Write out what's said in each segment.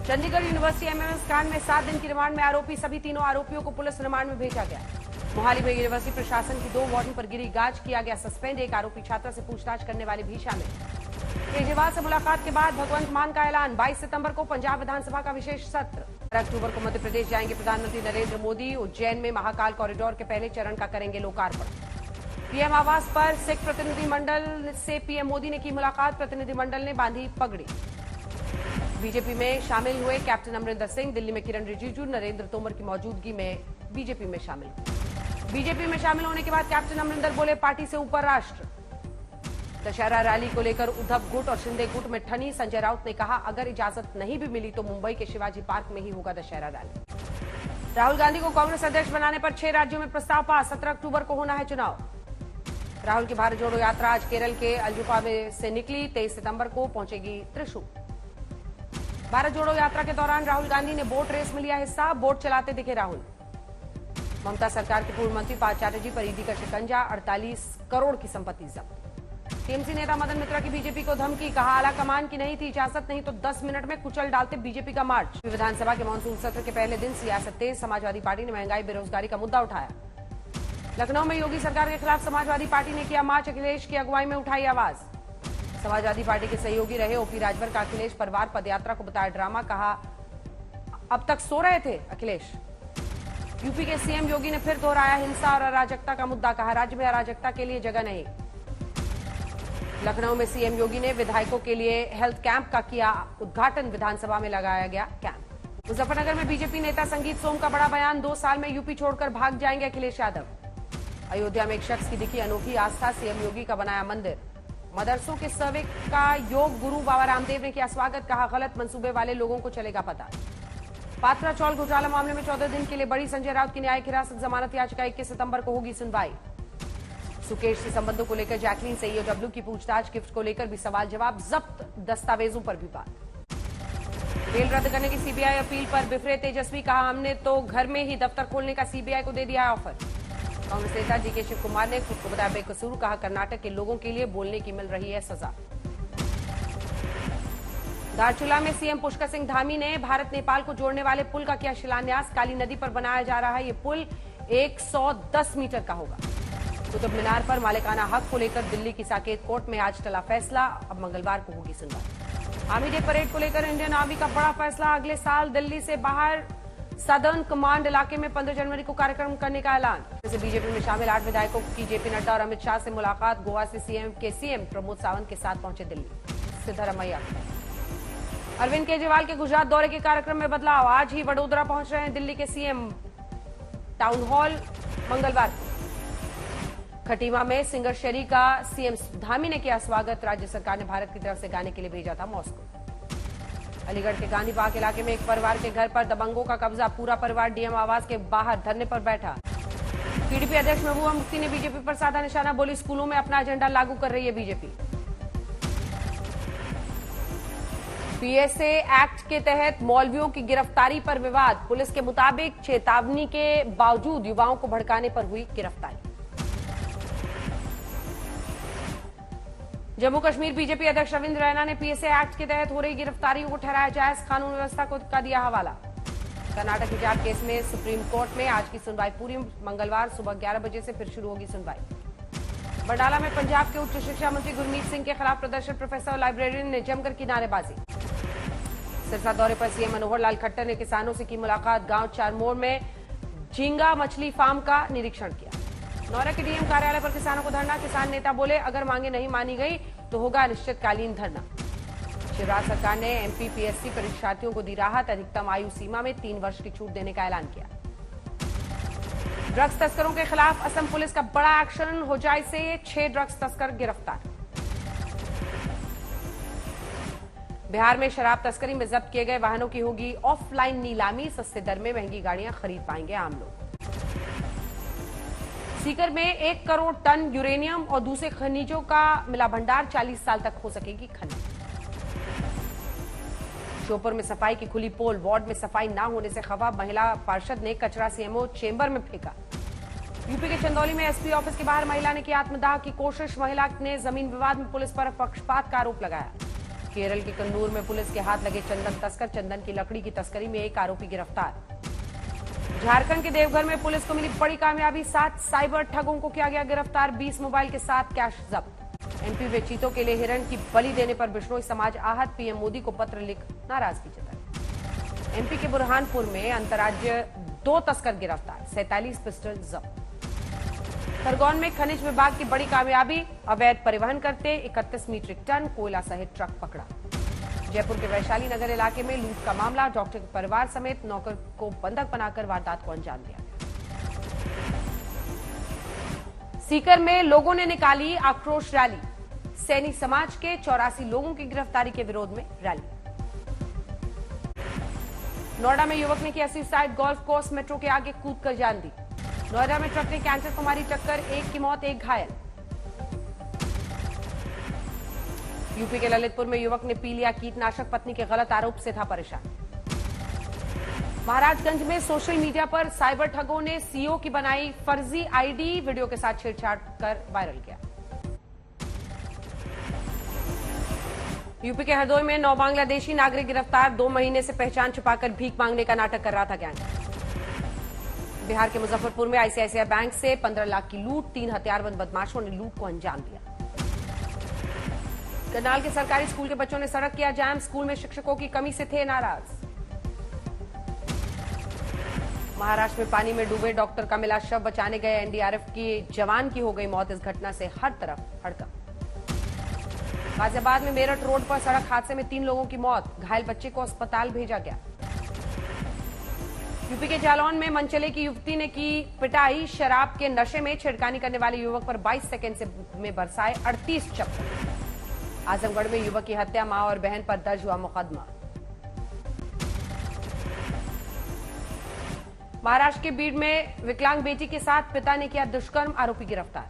Chandigarh university MMS कांड में 7 दिन की रिमांड में आरोपी सभी तीनों आरोपियों को पुलिस रिमांड में भेजा गया। मोहाली में यूनिवर्सिटी प्रशासन की 2 वार्डन पर गिरी गाज, किया गया सस्पेंड। एक आरोपी छात्रा से पूछताछ करने वाले भी शामिल। केजरीवाल से मुलाकात के बाद भगवंत मान का ऐलान, 22 सितंबर को पंजाब विधानसभा का विशेष सत्र। 12 अक्टूबर को मध्य प्रदेश जाएंगे प्रधानमंत्री नरेंद्र मोदी। उज्जैन में महाकाल कॉरिडोर के पहले चरण का करेंगे लोकार्पण। पीएम आवास पर सिख प्रतिनिधिमंडल से पीएम मोदी ने की मुलाकात, प्रतिनिधिमंडल ने बांधी पगड़ी। बीजेपी में शामिल हुए कैप्टन अमरिंदर सिंह, दिल्ली में किरण रिजिजू नरेंद्र तोमर की मौजूदगी में बीजेपी में शामिल। बीजेपी में शामिल होने के बाद कैप्टन अमरिंदर बोले, पार्टी से ऊपर राष्ट्र। दशहरा रैली को लेकर उद्धव गुट और शिंदे गुट में ठनी। संजय राउत ने कहा, अगर इजाजत नहीं भी मिली तो मुंबई के शिवाजी पार्क में ही होगा दशहरा रैली। राहुल गांधी को कांग्रेस अध्यक्ष बनाने पर 6 राज्यों में प्रस्ताव पास, 17 अक्टूबर को होना है चुनाव। राहुल की भारत जोड़ो यात्रा आज केरल के अल्जुपा से निकली, 23 सितंबर को पहुंचेगी त्रिशूर। भारत जोड़ो यात्रा के दौरान राहुल गांधी ने बोट रेस में लिया हिस्सा, बोट चलाते दिखे राहुल। ममता सरकार के पूर्व मंत्री पार्थ चैटर्जी पर ईडी का शिकंजा, 48 करोड़ की संपत्ति जब्त। टीएमसी नेता मदन मित्रा की बीजेपी को धमकी, कहा आला कमान की नहीं थी इजाजत, नहीं तो 10 मिनट में कुचल डालते बीजेपी का मार्च। विधानसभा के मानसून सत्र के पहले दिन सियासत तेज, समाजवादी पार्टी ने महंगाई बेरोजगारी का मुद्दा उठाया। लखनऊ में योगी सरकार के खिलाफ समाजवादी पार्टी ने किया मार्च, अखिलेश की अगुवाई में उठाई आवाज। समाजवादी पार्टी के सहयोगी रहे ओपी राजभर का अखिलेश परिवार पदयात्रा को बताया ड्रामा, कहा अब तक सो रहे थे अखिलेश। यूपी के सीएम योगी ने फिर दोहराया हिंसा और अराजकता का मुद्दा, कहा राज्य में अराजकता के लिए जगह नहीं। लखनऊ में सीएम योगी ने विधायकों के लिए हेल्थ कैंप का किया उद्घाटन, विधानसभा में लगाया गया कैंप। मुजफ्फरनगर में बीजेपी नेता संगीत सोम का बड़ा बयान, 2 साल में यूपी छोड़कर भाग जाएंगे अखिलेश यादव। अयोध्या में एक शख्स की दिखी अनोखी आस्था, सीएम योगी का बनाया मंदिर। मदरसों के सर्वे का योग गुरु बाबा रामदेव ने किया स्वागत, कहा गलत मंसूबे वाले लोगों को चलेगा पता। पात्रा चौल घोटाला मामले में 14 दिन के लिए बढ़ी संजय राउत की न्यायिक हिरासत, जमानत याचिका 21 सितंबर को होगी सुनवाई। सुकेश से संबंधों को लेकर जैकलीन से ईओडब्ल्यू की पूछताछ, गिफ्ट को लेकर भी सवाल जवाब, जब्त दस्तावेजों पर भी बात। बेल रद्द करने की सीबीआई अपील पर बिफरे तेजस्वी, कहा हमने तो घर में ही दफ्तर खोलने का सीबीआई को दे दिया है ऑफर। कांग्रेस नेता डीके शिव कुमार ने खुद को बताया बेकसूर, कहा कर्नाटक के लोगों के लिए बोलने की मिल रही है सजा। धारचूला में सीएम पुष्कर सिंह धामी ने भारत नेपाल को जोड़ने वाले पुल का किया शिलान्यास, काली नदी पर बनाया जा रहा है ये पुल 110 मीटर का होगा। कुतुब मीनार पर मालिकाना हक को लेकर दिल्ली की साकेत कोर्ट में आज टला फैसला, अब मंगलवार को होगी सुनवाई। आर्मी डे परेड को लेकर इंडियन आर्मी का बड़ा फैसला, अगले साल दिल्ली से बाहर सदर्न कमांड इलाके में 15 जनवरी को कार्यक्रम करने का ऐलान। जैसे बीजेपी में शामिल 8 विधायकों की जेपी नड्डा और अमित शाह से मुलाकात, गोवा से सीएम प्रमोद सावंत के साथ पहुंचे दिल्ली। सिद्धरमैया। अरविंद केजरीवाल के गुजरात दौरे के कार्यक्रम में बदलाव, आज ही वडोदरा पहुंच रहे हैं दिल्ली के सीएम, टाउन हॉल मंगलवार को। खटीमा में सिंगर शेरी का सीएम धामी ने किया स्वागत, राज्य सरकार ने भारत की तरफ से गाने के लिए भेजा था मॉस्को। अलीगढ़ के गांधी बाग इलाके में एक परिवार के घर पर दबंगों का कब्जा, पूरा परिवार डीएम आवास के बाहर धरने पर बैठा। पीडीपी अध्यक्ष महबूबा मुफ्ती ने बीजेपी पर साधा निशाना, बोली स्कूलों में अपना एजेंडा लागू कर रही है बीजेपी। पीएसए एक्ट के तहत मौलवियों की गिरफ्तारी पर विवाद, पुलिस के मुताबिक चेतावनी के बावजूद युवाओं को भड़काने पर हुई गिरफ्तारी। जम्मू कश्मीर बीजेपी अध्यक्ष रविंद्र रैना ने पीएसए एक्ट के तहत हो रही गिरफ्तारियों को ठहराया जायज, कानून व्यवस्था को का दिया हवाला। कर्नाटक हिजाब केस में सुप्रीम कोर्ट में आज की सुनवाई पूरी, मंगलवार सुबह 11 बजे से फिर शुरू होगी सुनवाई। बटाला में पंजाब के उच्च शिक्षा मंत्री गुरमीत सिंह के खिलाफ प्रदर्शन, प्रोफेसर और लाइब्रेरियन ने जमकर की नारेबाजी। सिरसा दौरे पर सीएम मनोहर लाल खट्टर ने किसानों से की मुलाकात, गांव चारमोड़ में झींगा मछली फार्म का निरीक्षण किया। नौरा के डीएम कार्यालय पर किसानों को धरना, किसान नेता बोले अगर मांगे नहीं मानी गई तो होगा अनिश्चितकालीन धरना। शिवराज सरकार ने एमपीपीएससी परीक्षार्थियों को दी राहत, अधिकतम आयु सीमा में 3 वर्ष की छूट देने का ऐलान किया। ड्रग्स तस्करों के खिलाफ असम पुलिस का बड़ा एक्शन, होजाई से 6 ड्रग्स तस्कर गिरफ्तार। बिहार में शराब तस्करी में जब्त किए गए वाहनों की होगी ऑफलाइन नीलामी, सस्ते दर में महंगी गाड़ियां खरीद पाएंगे आम लोग। सीकर में 1 करोड़ टन यूरेनियम और दूसरे खनिजों का मिला भंडार, 40 साल तक हो सकेगी खनन। श्योपुर में सफाई की खुली पोल, वार्ड में सफाई न होने से खफा महिला पार्षद ने कचरा सीएमओ चेंबर में फेंका। यूपी के चंदौली में एसपी ऑफिस के बाहर महिला ने की आत्मदाह की कोशिश, महिला ने जमीन विवाद में पुलिस पर पक्षपात का आरोप लगाया। केरल के कन्नूर में पुलिस के हाथ लगे चंदन तस्कर, चंदन की लकड़ी की तस्करी में एक आरोपी गिरफ्तार। झारखंड के देवघर में पुलिस को मिली बड़ी कामयाबी, 7 साइबर ठगों को किया गया गिरफ्तार, 20 मोबाइल के साथ कैश जब्त। एमपी में चीतों के लिए हिरण की बलि देने पर बिश्नोई समाज आहत, पीएम मोदी को पत्र लिख नाराजगी जताई। एमपी के बुरहानपुर में अंतर्राज्य 2 तस्कर गिरफ्तार, 47 पिस्टल जब्त। खरगोन में खनिज विभाग की बड़ी कामयाबी, अवैध परिवहन करते 31 मीट्रिक टन कोयला सहित ट्रक पकड़ा। जयपुर के वैशाली नगर इलाके में लूट का मामला, डॉक्टर के परिवार समेत नौकर को बंधक बनाकर वारदात को अंजाम दिया गया। सीकर में लोगों ने निकाली आक्रोश रैली, सैनी समाज के 84 लोगों की गिरफ्तारी के विरोध में रैली। नोएडा में युवक ने किया सुसाइड, गोल्फ कोर्स मेट्रो के आगे कूदकर जान दी। नोएडा में ट्रक ने कैंटर को मारी टक्कर, 1 की मौत 1 घायल। यूपी के ललितपुर में युवक ने पी लिया कीटनाशक, पत्नी के गलत आरोप से था परेशान। महाराजगंज में सोशल मीडिया पर साइबर ठगों ने सीओ की बनाई फर्जी आईडी, वीडियो के साथ छेड़छाड़ कर वायरल किया। यूपी के हरदोई में 9 बांग्लादेशी नागरिक गिरफ्तार, 2 महीने से पहचान छुपाकर भीख मांगने का नाटक कर रहा था गैंग। बिहार के मुजफ्फरपुर में आईसीआईसीआई बैंक से 15 लाख की लूट, 3 हथियारबंद बदमाशों ने लूट को अंजाम दिया। करनाल के सरकारी स्कूल के बच्चों ने सड़क किया जाम, स्कूल में शिक्षकों की कमी से थे नाराज। महाराष्ट्र में पानी में डूबे डॉक्टर का मिला शव, बचाने गए एनडीआरएफ की जवान की हो गई मौत, इस घटना से हर तरफ हड़कंप। गाजियाबाद में मेरठ रोड पर सड़क हादसे में 3 लोगों की मौत, घायल बच्चे को अस्पताल भेजा गया। यूपी के जालौन में मनचले की युवती ने की पिटाई, शराब के नशे में छेड़खानी करने वाले युवक पर 22 सेकंड में बरसाए 38 चप्पल। आजमगढ़ में युवक की हत्या, मां और बहन पर दर्ज हुआ मुकदमा। महाराष्ट्र के बीड में विकलांग बेटी के साथ पिता ने किया दुष्कर्म, आरोपी गिरफ्तार।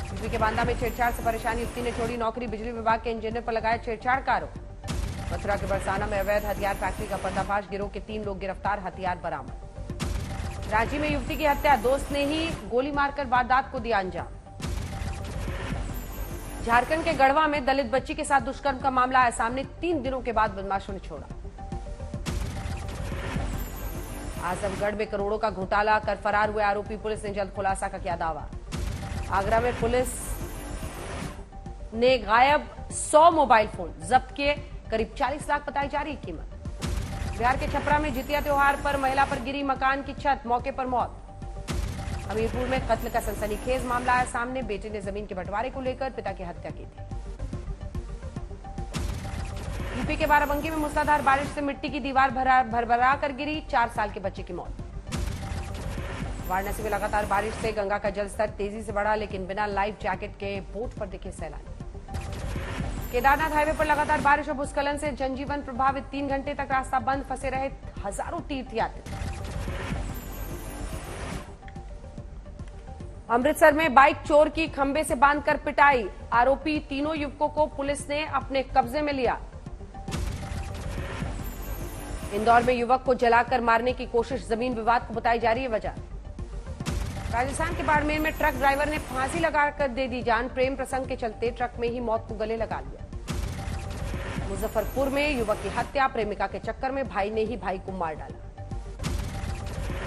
यूपी के बांदा में छेड़छाड़ से परेशान युवती ने छोड़ी नौकरी, बिजली विभाग के इंजीनियर पर लगाया छेड़छाड़ का आरोप। मथुरा के बरसाना में अवैध हथियार फैक्ट्री का पर्दाफाश, गिरोह के 3 लोग गिरफ्तार, हथियार बरामद। रांची में युवती की हत्या, दोस्त ने ही गोली मारकर वारदात को दिया अंजाम। झारखंड के गढ़वा में दलित बच्ची के साथ दुष्कर्म का मामला आया सामने, 3 दिनों के बाद बदमाशों ने छोड़ा। आजमगढ़ में करोड़ों का घोटाला कर फरार हुए आरोपी, पुलिस ने जल्द खुलासा का किया दावा। आगरा में पुलिस ने गायब 100 मोबाइल फोन जब्त किए, करीब 40 लाख बताई जा रही कीमत। बिहार के छपरा में जितिया त्योहार पर महिला पर गिरी मकान की छत, मौके पर मौत। हमीरपुर में कत्ल का सनसनीखेज मामला आया सामने, बेटे ने जमीन के बंटवारे को लेकर पिता की हत्या की थी। यूपी के बाराबंकी में मूसलाधार बारिश से मिट्टी की दीवार भरभरा कर गिरी, 4 साल के बच्चे की मौत। वाराणसी में लगातार बारिश से गंगा का जलस्तर तेजी से बढ़ा, लेकिन बिना लाइफ जैकेट के बोट पर दिखे सैलानी। केदारनाथ हाईवे पर लगातार बारिश और भूस्खलन से जनजीवन प्रभावित, 3 घंटे तक रास्ता बंद, फंसे रहे हजारों तीर्थयात्री। अमृतसर में बाइक चोर की खंबे से बांधकर पिटाई, आरोपी तीनों युवकों को पुलिस ने अपने कब्जे में लिया। इंदौर में युवक को जलाकर मारने की कोशिश, जमीन विवाद को बताई जा रही है वजह। राजस्थान के बाड़मेर में ट्रक ड्राइवर ने फांसी लगाकर दे दी जान, प्रेम प्रसंग के चलते ट्रक में ही मौत को गले लगा लिया। मुजफ्फरपुर में युवक की हत्या, प्रेमिका के चक्कर में भाई ने ही भाई को मार डाला।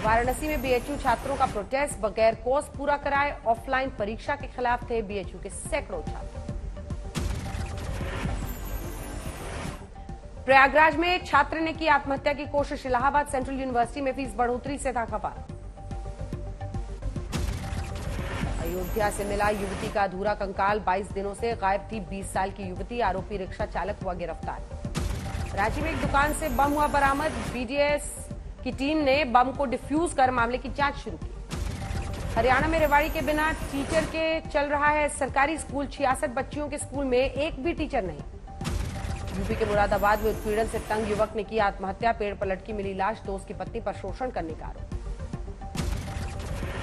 वाराणसी में बीएचयू छात्रों का प्रोटेस्ट, बगैर कोर्स पूरा कराए ऑफलाइन परीक्षा के खिलाफ थे बीएचयू के सैकड़ों छात्र। प्रयागराज में छात्र ने की आत्महत्या की कोशिश, इलाहाबाद सेंट्रल यूनिवर्सिटी में फीस बढ़ोतरी से था खफा। अयोध्या से मिला युवती का अधूरा कंकाल, 22 दिनों से गायब थी 20 साल की युवती, आरोपी रिक्शा चालक हुआ गिरफ्तार। रांची में एक दुकान से बम हुआ बरामद, बीडीएस की टीम ने बम को डिफ्यूज कर मामले की जांच शुरू की। हरियाणा में रेवाड़ी के बिना टीचर के चल रहा है सरकारी स्कूल, 66 बच्चियों के स्कूल में एक भी टीचर नहीं। यूपी के मुरादाबाद में उत्पीड़न से तंग युवक ने की आत्महत्या, पेड़ पर लटकी मिली लाश, दोस्त की पत्नी पर शोषण करने का आरोप।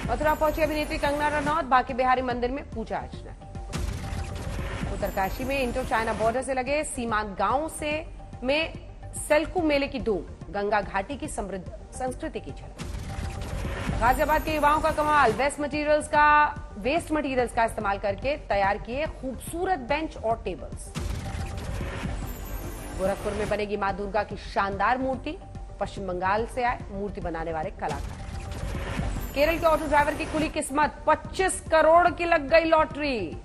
मथुरा पहुंची अभिनेत्री कंगना रनौत, बांके बिहारी मंदिर में पूजा अर्चना की। उत्तरकाशी में इंडो चाइना बॉर्डर से लगे सीमांत गांव से में सेल्कू मेले की धूम, गंगा घाटी की समृद्ध संस्कृति की झलक। गाजियाबाद के युवाओं का कमाल, वेस्ट मटेरियल्स का इस्तेमाल करके तैयार किए खूबसूरत बेंच और टेबल्स। गोरखपुर में बनेगी मां दुर्गा की शानदार मूर्ति। पश्चिम बंगाल से आए मूर्ति बनाने वाले कलाकार। केरल के ऑटो ड्राइवर की खुली किस्मत, 25 करोड़ की लग गई लॉटरी।